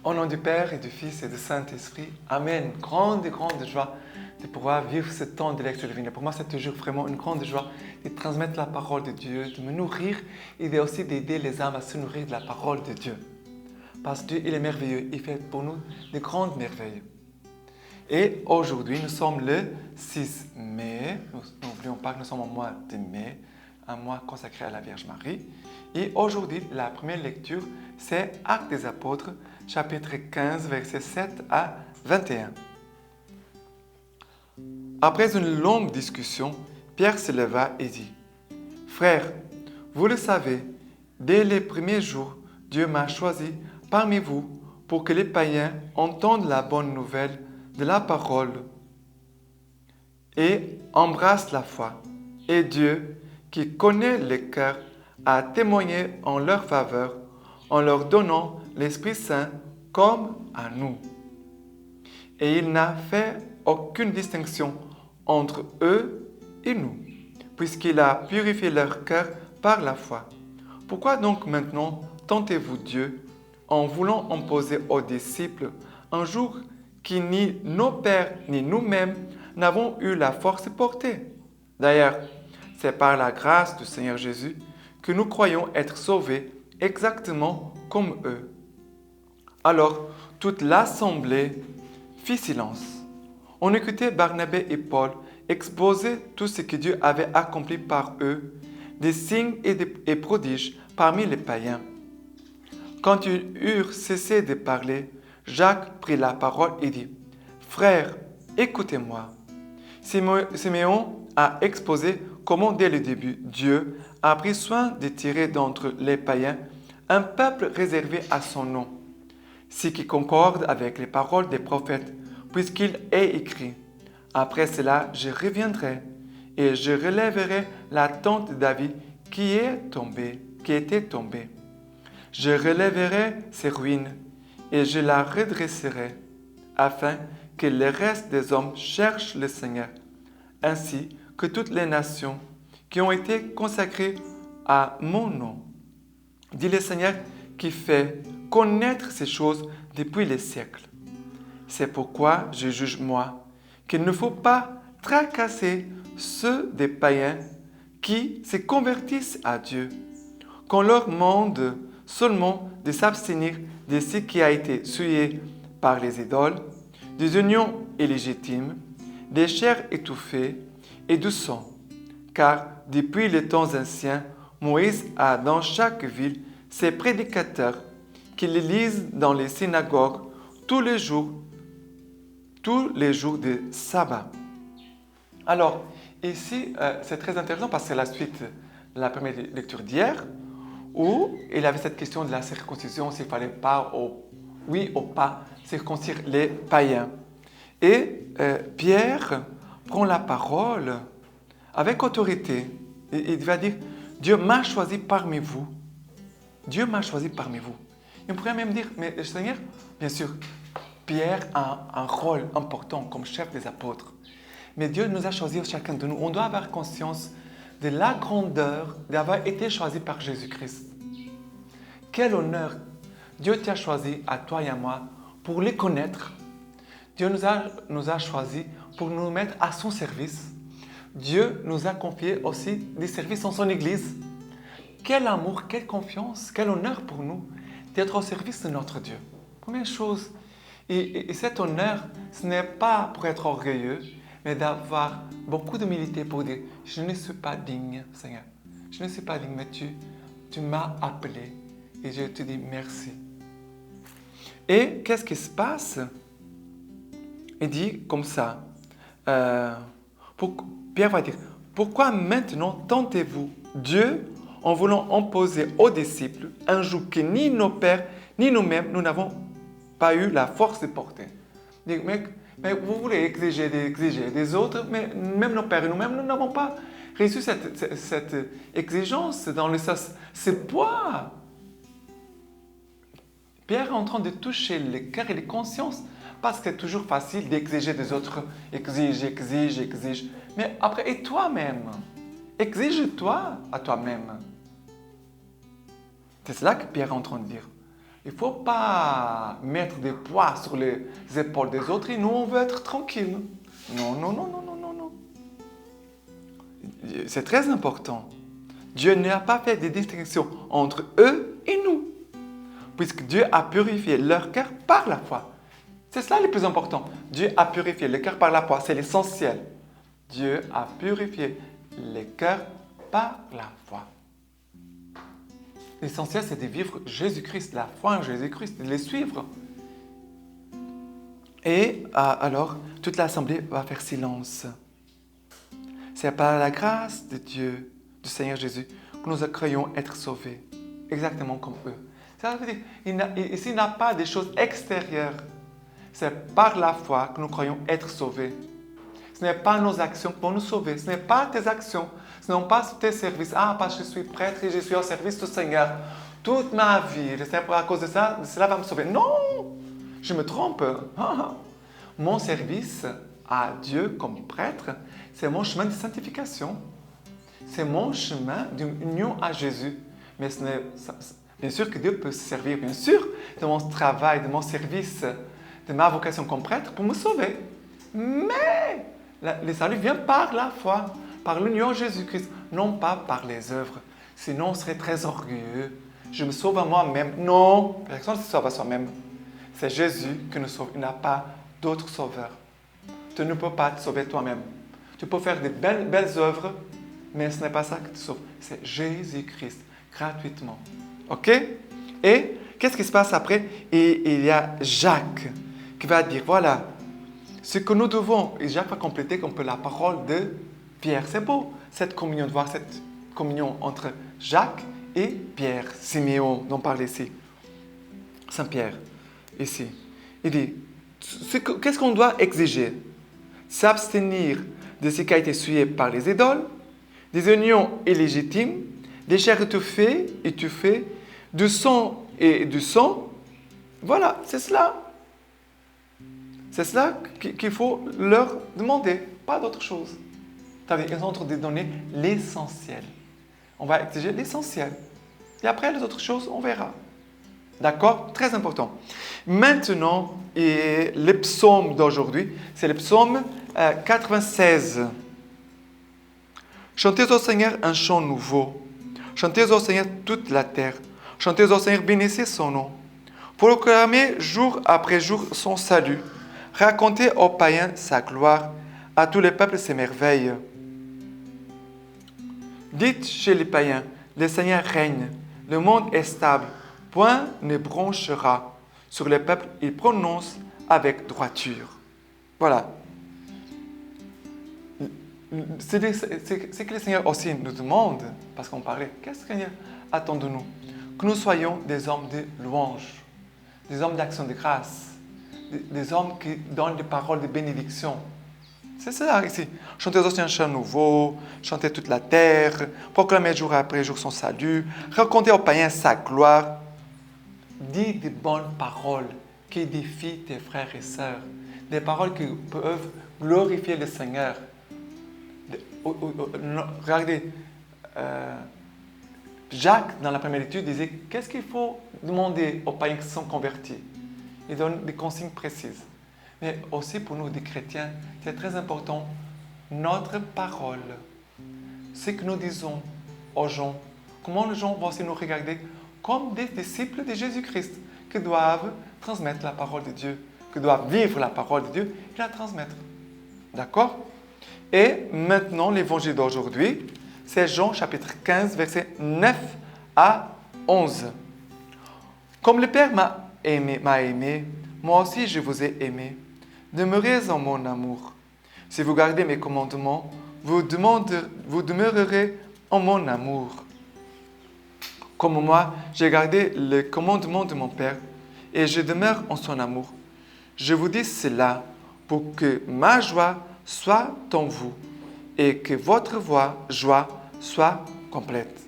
Au nom du Père et du Fils et du Saint-Esprit, Amen. Grande joie de pouvoir vivre ce temps de lecture divine. Pour moi, c'est toujours vraiment une grande joie de transmettre la parole de Dieu, de me nourrir et aussi d'aider les âmes à se nourrir de la parole de Dieu. Parce que Dieu, il est merveilleux. Il fait pour nous de grandes merveilles. Et aujourd'hui, nous sommes le 6 mai. Nous n'oublions pas que nous sommes au mois de mai, un mois consacré à la Vierge Marie. Et aujourd'hui, la première lecture, c'est Actes des Apôtres, chapitre 15, versets 7 à 21. Après une longue discussion, Pierre se leva et dit : « Frères, vous le savez, dès les premiers jours, Dieu m'a choisi parmi vous pour que les païens entendent la bonne nouvelle de la parole et embrassent la foi. Et Dieu, qui connaît les cœurs, a témoigné en leur faveur en leur donnant l'Esprit Saint comme à nous. Et il n'a fait aucune distinction entre eux et nous, puisqu'il a purifié leur cœur par la foi. Pourquoi donc maintenant tentez-vous Dieu en voulant imposer aux disciples un jour qui ni nos pères ni nous-mêmes n'avons eu la force de porter? D'ailleurs, c'est par la grâce du Seigneur Jésus que nous croyons être sauvés exactement comme eux. Alors, toute l'assemblée fit silence. On écoutait Barnabé et Paul exposer tout ce que Dieu avait accompli par eux, des signes et prodiges parmi les païens. Quand ils eurent cessé de parler, Jacques prit la parole et dit : « Frères, écoutez-moi. Siméon a exposé comment dès le début Dieu a pris soin de tirer d'entre les païens un peuple réservé à son nom, ce qui concorde avec les paroles des prophètes, puisqu'il est écrit : après cela, je reviendrai et je relèverai la tente de David qui était tombée. Je relèverai ses ruines et je la redresserai, afin que le reste des hommes cherchent le Seigneur, ainsi que toutes les nations qui ont été consacrées à mon nom. Dit le Seigneur qui fait connaître ces choses depuis les siècles. C'est pourquoi je juge, moi, qu'il ne faut pas tracasser ceux des païens qui se convertissent à Dieu, qu'on leur demande seulement de s'abstenir de ce qui a été souillé par les idoles, des unions illégitimes, des chairs étouffées et du sang. Car depuis les temps anciens, Moïse a dans chaque ville ses prédicateurs qui les lisent dans les synagogues tous les jours de sabbat. » Alors, ici, c'est très intéressant parce que c'est la suite de la première lecture d'hier, où il y avait cette question de la circoncision, s'il fallait pas, oui ou pas, circoncire les païens. Et Pierre prend la parole avec autorité. Et il va dire : Dieu m'a choisi parmi vous. Dieu m'a choisi parmi vous. Il pourrait même dire : mais le Seigneur, bien sûr, Pierre a un rôle important comme chef des apôtres. Mais Dieu nous a choisis chacun de nous. On doit avoir conscience de la grandeur d'avoir été choisi par Jésus-Christ. Quel honneur! Dieu t'a choisi, à toi et à moi, pour les connaître. Dieu nous a choisis pour nous mettre à son service. Dieu nous a confié aussi des services en son Église. Quel amour, quelle confiance, quel honneur pour nous d'être au service de notre Dieu. Première chose, et cet honneur, ce n'est pas pour être orgueilleux, mais d'avoir beaucoup d'humilité pour dire : je ne suis pas digne, Seigneur. Je ne suis pas digne, mais tu m'as appelé et je te dis merci. Et qu'est-ce qui se passe? Il dit comme ça, Pierre va dire : pourquoi maintenant tentez-vous Dieu en voulant imposer aux disciples un joug que ni nos pères ni nous-mêmes nous n'avons pas eu la force de porter? Mais vous voulez exiger des autres, mais même nos pères et nous-mêmes, nous n'avons pas reçu cette exigence dans le sens, ce poids. Pierre est en train de toucher le cœur et les consciences, parce que c'est toujours facile d'exiger des autres. Exige. Mais après, et toi-même? Exige-toi à toi-même. C'est cela que Pierre est en train de dire. Il ne faut pas mettre des poids sur les épaules des autres et nous, on veut être tranquille. Non, non, non, non, non, non, non. C'est très important. Dieu n'a pas fait de distinction entre eux et nous, puisque Dieu a purifié leur cœur par la foi. C'est cela le plus important. Dieu a purifié le cœur par la foi, c'est l'essentiel. Dieu a purifié les cœurs par la foi. L'essentiel, c'est de vivre Jésus-Christ, la foi en Jésus-Christ, de les suivre. Et alors, toute l'assemblée va faire silence. C'est par la grâce de Dieu, du Seigneur Jésus, que nous croyons être sauvés, exactement comme eux. Ça veut dire, ici, il n'y a pas de choses extérieures. C'est par la foi que nous croyons être sauvés. Ce n'est pas nos actions qui vont nous sauver. Ce n'est pas tes actions. Ce n'est pas tes services. Ah, parce que je suis prêtre et je suis au service du Seigneur. Toute ma vie, c'est à cause de ça, cela va me sauver. Non! Je me trompe. Mon service à Dieu comme prêtre, c'est mon chemin de sanctification. C'est mon chemin d'union à Jésus. Mais ce n'est, bien sûr que Dieu peut se servir, bien sûr, de mon travail, de mon service, de ma vocation comme prêtre pour me sauver. Mais le salut vient par la foi, par l'union à Jésus-Christ, non pas par les œuvres. Sinon, on serait très orgueilleux. Je me sauve à moi-même. Non, personne ne se sauve à soi-même. C'est Jésus qui nous sauve. Il n'y a pas d'autre sauveur. Tu ne peux pas te sauver toi-même. Tu peux faire des belles œuvres, mais ce n'est pas ça qui te sauve. C'est Jésus-Christ, gratuitement. OK? Et qu'est-ce qui se passe après? Et il y a Jacques qui va dire, voilà, ce que nous devons, et Jacques va compléter un peu la parole de Pierre. C'est beau, cette communion, de voir cette communion entre Jacques et Pierre, Siméon, dont on parle ici. Saint-Pierre, ici. Il dit, qu'est-ce qu'on doit exiger? S'abstenir de ce qui a été souillé par les idoles, des unions illégitimes, des chairs étouffées, du sang et du sang. Voilà, c'est cela. C'est cela qu'il faut leur demander, pas d'autre chose. Ils ont de donner l'essentiel. On va exiger l'essentiel. Et après, les autres choses, on verra. D'accord? Très important. Maintenant, le psaume d'aujourd'hui, c'est le psaume 96. Chantez au Seigneur un chant nouveau. Chantez au Seigneur toute la terre. Chantez au Seigneur, bénissez son nom. Proclamez jour après jour son salut. Racontez aux païens sa gloire, à tous les peuples ses merveilles. Dites chez les païens, le Seigneur règne, le monde est stable, point ne bronchera. Sur les peuples, il prononce avec droiture. Voilà. C'est que le Seigneur aussi nous demande, parce qu'on parlait, qu'est-ce que le Seigneur attend de nous? Que nous soyons des hommes de louange, des hommes d'action de grâce, des hommes qui donnent des paroles de bénédiction. C'est ça ici. Chantez aussi un chant nouveau, chantez toute la terre, proclamez jour après jour son salut, racontez aux païens sa gloire. Dis des bonnes paroles qui édifient tes frères et sœurs, des paroles qui peuvent glorifier le Seigneur. Regardez, Jacques, dans la première étude, disait qu'est-ce qu'il faut demander aux païens qui sont convertis. Il donne des consignes précises. Mais aussi pour nous, des chrétiens, c'est très important, notre parole, ce que nous disons aux gens, comment les gens vont aussi nous regarder comme des disciples de Jésus-Christ, qui doivent transmettre la parole de Dieu, qui doivent vivre la parole de Dieu et la transmettre. D'accord? Et maintenant, l'évangile d'aujourd'hui, c'est Jean chapitre 15, versets 9 à 11. Comme le Père m'a aimé, moi aussi je vous ai aimé. Demeurez en mon amour. Si vous gardez mes commandements, vous demeurerez en mon amour. Comme moi, j'ai gardé le commandement de mon Père et je demeure en son amour. Je vous dis cela pour que ma joie soit en vous et que votre joie soit complète.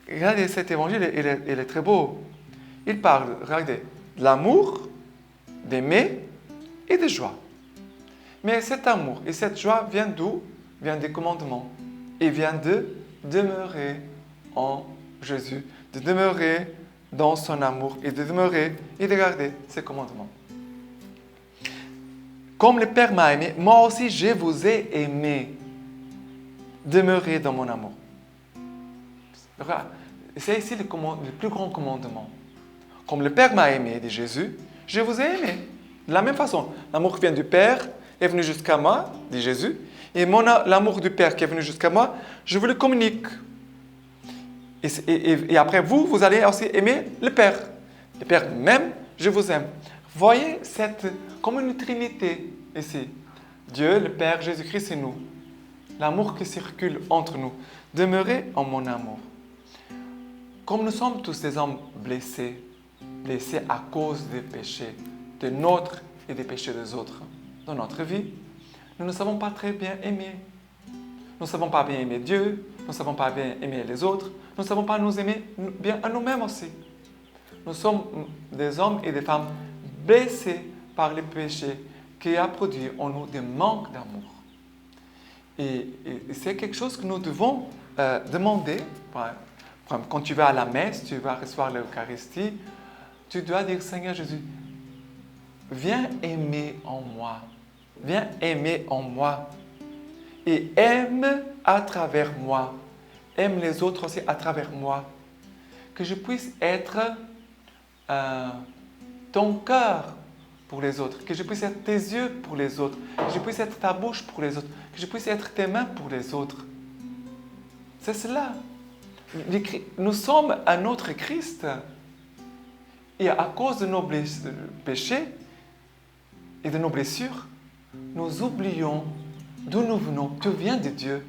Regardez, cet évangile, il est très beau. Il parle, regardez, de l'amour, d'aimer et de joie. Mais cet amour et cette joie viennent d'où? Vient des commandements. Et vient de demeurer en Jésus, de demeurer dans son amour et de demeurer et de garder ses commandements. Comme le Père m'a aimé, moi aussi je vous ai aimé. Demeurez dans mon amour. C'est ici le plus grand commandement. Comme le Père m'a aimé, dit Jésus, je vous ai aimé. De la même façon, l'amour qui vient du Père est venu jusqu'à moi, dit Jésus, et l'amour du Père qui est venu jusqu'à moi, je vous le communique. Et après vous allez aussi aimer le Père. Le Père m'aime, je vous aime. Voyez comme une trinité ici. Dieu, le Père, Jésus-Christ et nous. L'amour qui circule entre nous. Demeurez en mon amour. Comme nous sommes tous des hommes blessés à cause des péchés, des nôtres et des péchés des autres dans notre vie, nous ne savons pas très bien aimer. Nous ne savons pas bien aimer Dieu, nous ne savons pas bien aimer les autres, nous ne savons pas nous aimer bien à nous-mêmes aussi. Nous sommes des hommes et des femmes blessés par les péchés qui a produit en nous des manques d'amour. Et c'est quelque chose que nous devons demander. Quand tu vas à la messe, tu vas recevoir l'Eucharistie, tu dois dire, Seigneur Jésus, viens aimer en moi. Viens aimer en moi. Et aime à travers moi. Aime les autres aussi à travers moi. Que je puisse être ton cœur pour les autres. Que je puisse être tes yeux pour les autres. Que je puisse être ta bouche pour les autres. Que je puisse être tes mains pour les autres. C'est cela. Nous sommes un autre Christ. Et à cause de nos péchés et de nos blessures, nous oublions d'où nous venons. Tu viens de Dieu.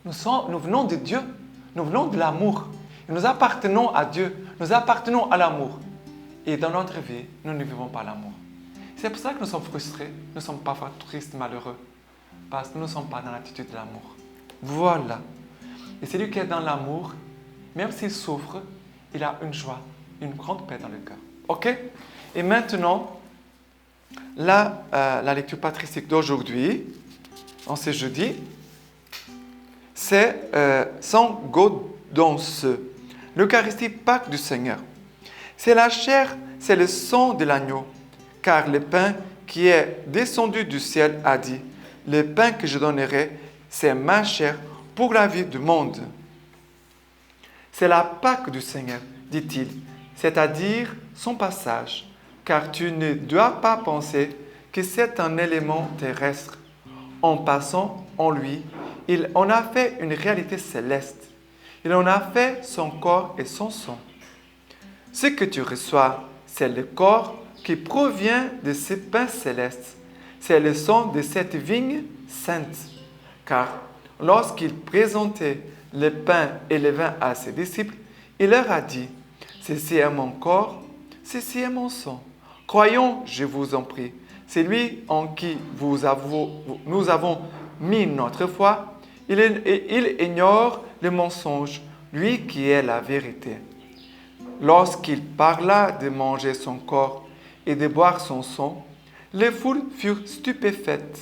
Nous venons de Dieu. Nous venons de l'amour. Nous appartenons à Dieu. Nous appartenons à l'amour. Et dans notre vie, nous ne vivons pas l'amour. C'est pour ça que nous sommes frustrés. Nous sommes parfois tristes, malheureux. Parce que nous ne sommes pas dans l'attitude de l'amour. Voilà. Et celui qui est dans l'amour, même s'il souffre, il a une joie, une grande paix dans le cœur. OK? Et maintenant, la lecture patristique d'aujourd'hui, en ce jeudi, c'est Saint Gaudence, l'Eucharistie Pâques du Seigneur. C'est la chair, c'est le sang de l'agneau, car le pain qui est descendu du ciel a dit, le pain que je donnerai, c'est ma chair pour la vie du monde. C'est la Pâque du Seigneur, dit-il, c'est-à-dire son passage, car tu ne dois pas penser que c'est un élément terrestre. En passant en lui, il en a fait une réalité céleste. Il en a fait son corps et son sang. Ce que tu reçois, c'est le corps qui provient de ce pain céleste. C'est le sang de cette vigne sainte. Car lorsqu'il présentait le pain et le vin à ses disciples, il leur a dit, « Ceci est mon corps, ceci est mon sang. Croyons, je vous en prie, c'est lui en qui nous avons mis notre foi. Il ignore le mensonge, lui qui est la vérité. » Lorsqu'il parla de manger son corps et de boire son sang, les foules furent stupéfaites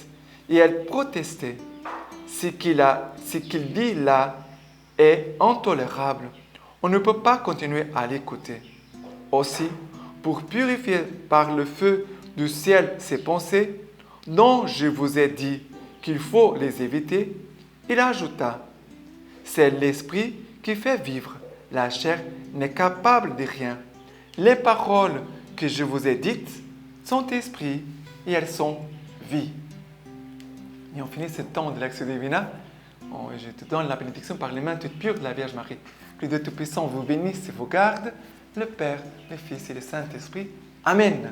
et elles protestaient. Ce qu'il dit là est intolérable. On ne peut pas continuer à l'écouter. Aussi, pour purifier par le feu du ciel ces pensées, dont je vous ai dit qu'il faut les éviter, il ajouta, « C'est l'esprit qui fait vivre. La chair n'est capable de rien. Les paroles que je vous ai dites sont esprit et elles sont vie. » Et on finit ce temps de l'Action Divina. Je te donne la bénédiction par les mains toutes pures de la Vierge Marie. Que Dieu Tout-Puissant vous bénisse et vous garde, le Père, le Fils et le Saint-Esprit. Amen.